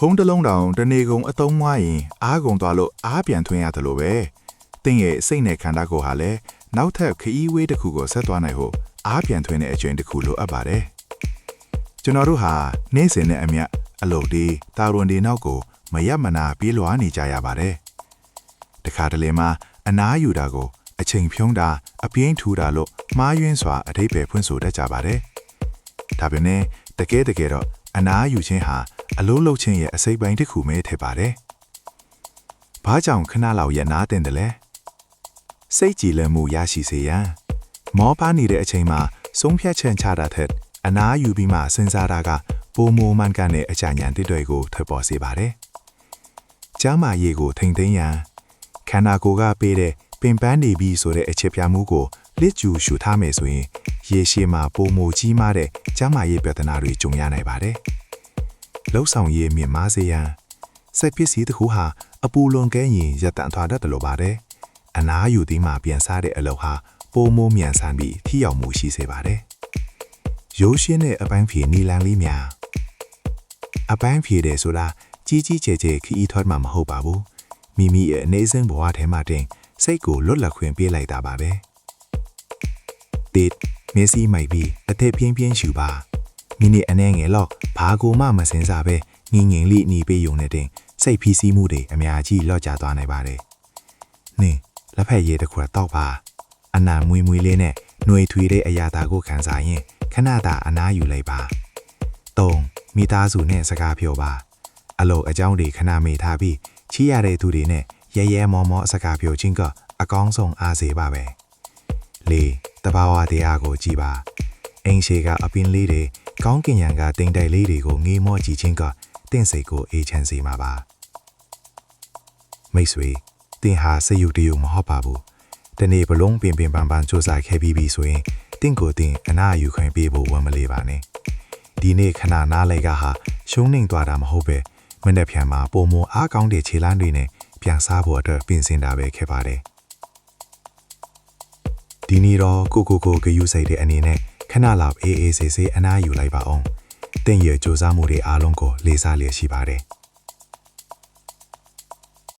ဖုံးတလုံးတောင်တနေကုန်အသုံးမွားရင်အားကုန်သွားလို့အားပြန်ထွင်းရတယ်လို့ပဲတင်းရဲ့စိတ်နဲ့ခန္ဓာကိုယ်ဟာလည်းနောက်ထပ်ခရီးဝေးတစ်ခုကိုဆက်သွားနိုင်ဖို့အားပြန်ထွင်းတဲ့အချိန်တစ်ခုလိုအပ်ပါတယ်ကျွန်တော်တို့ဟာနေ့စဉ်နဲ့အမျက်အလုပ်တွေတာဝန်တွေနောက်ကိုမရမနာပြေးလွှားနေကြရပါတယ်တခါတလေမှာအနားယူတာကိုအချိန်ဖြုံးတာအပြင်းထူတာလို့မှားယွင်းစွာအထိပ္ပယ်ဖွင့်ဆိုတတ်ကြပါတယ်ဒါပေမဲ့တကယ်တော့အနားယူခြင်းဟာအလုံးလုံးချင်းရဲ့အစိပ်ပိုင်းတစ်ခုပဲထည့်ပါတယ်။ဘာကြောင့်ခဏလောက်ရနားတင်တယ်လဲ။စိတ်ကြည်လည်မှုရရှိစေရန်မောပါနေတဲ့အချိန်မှာဆုံးဖြတ်ချက်ချတာထက်အနားယူပြီးမှစဉ်းစားတာကပိုမိုမှန်ကန်တဲ့အကြံဉာဏ်တွေကိုထွက်ပေါ်စေပါတယ်။ကျမ်းမာရေးကိုထိန်းသိမ်းရန်ခန္ဓာကိုယ်ကပေးတဲ့ပင်ပန်းနေပြီးဆိုတဲ့အချက်ပြမှုကိုလက်ကျူရှုထားမယ်ဆိုရင်ရေရှည်မှာပိုမိုကြီးမားတဲ့ကျမ်းမာရေးပြဿနာတွေကြုံရနိုင်ပါတယ်။လှုပ်ဆောင်ရေးမြင့်မားစေရန်စိတ်ပစ္စည်းတစ်ခုဟာအပူလွန်ကဲရင်ရပ်တန့်သွားတတ်တယ်လို့ပါတယ်။အနားယူသည်မှာပြန်စားတဲ့အလုပ်ဟာပိုမိုမြန်ဆန်ပြီးထိရောက်မှုရှိစေပါတယ်။ရိုးရှင်းတဲ့အပန်းဖြေနီလန်လေးများအပန်းဖြေတယ်ဆိုတာကြီးကြီးကျယ်ကျယ်ခီးထွက်မှာမဟုတ်ပါဘူး။မိမိရဲ့အနေစဉ်ဘဝထဲမှာတင်စိတ်ကိုလွတ်လပ်ခွင့်ပေးလိုက်တာပါပဲ။တစ်မျက်စိမိုက်ပြီးအသက်ပြင်းပြင်းရှူပါမိနစ်အနည်းငယ်လောက်ဘာကိုမှမစင်စားပဲငင်ငင်လေးหนีပေးုံနဲ့တင်စိတ်ဖိစီးမှုတွေအများကြီးလော့ကျသွားနိုင်ပါတယ်။နင်းလက်ဖက်ရည်တစ်ခွက်တောက်ပါအနာမွေမွေလေးနဲ့ຫນွေထွေတဲ့အရာသာကိုခံစားရင်ခဏတာအနားယူလိုက်ပါ။၃မိသားစုနဲ့စကားပြောပါအလုပ်အကြောင်းတွေခဏမေ့ထားပြီးချီးရတဲ့သူတွေနဲ့ရဲရဲမောမောစကားပြောခြင်းကအကောင်းဆုံးအားစေပါပဲ။၄တဘာဝတရားကိုကြည်ပါအိမ်ရှိကအပင်လေးတွေကောင်းကင်ရံကတိမ်တိုက်လေးတွေကိုငေးမောကြည့်ခြင်းကတင့်စိတ်ကိုအေးချမ်းစေမှာပါမိတ်ဆွေတင်ဟာစိတ်ယူတည်ယူမဟုတ်ပါဘူးတနေ့ဘလုံးပင်ပင်ပန်းပန်းစူးစမ်းခဲ့ပြီးဆိုရင်တင့်ကိုတင်အနာယူခွင့်ပေးဖို့ဝန်မလေးပါနဲ့ဒီနေ့ခဏနားလိုက်ကဟာရှုံးနေသွားတာမဟုတ်ပဲမနေ့ဖြန်မှာပုံမအားကောင်းတဲ့ခြေလမ်းတွေနဲ့ပြန်စားဖို့အတွက်ပြင်ဆင်တာပဲခဲ့ပါတယ်ဒီနေ့တော့ကိုဂယူဆိုင်တဲ့အနေနဲ့ခဏလောက်အေးအေးဆေးဆေးအနားယူလိုက်ပါအောင်တင့်ရဲ့စူးစမ်းမှုတွေအားလုံးကိုလေးစားလျက်ရှိပါတယ်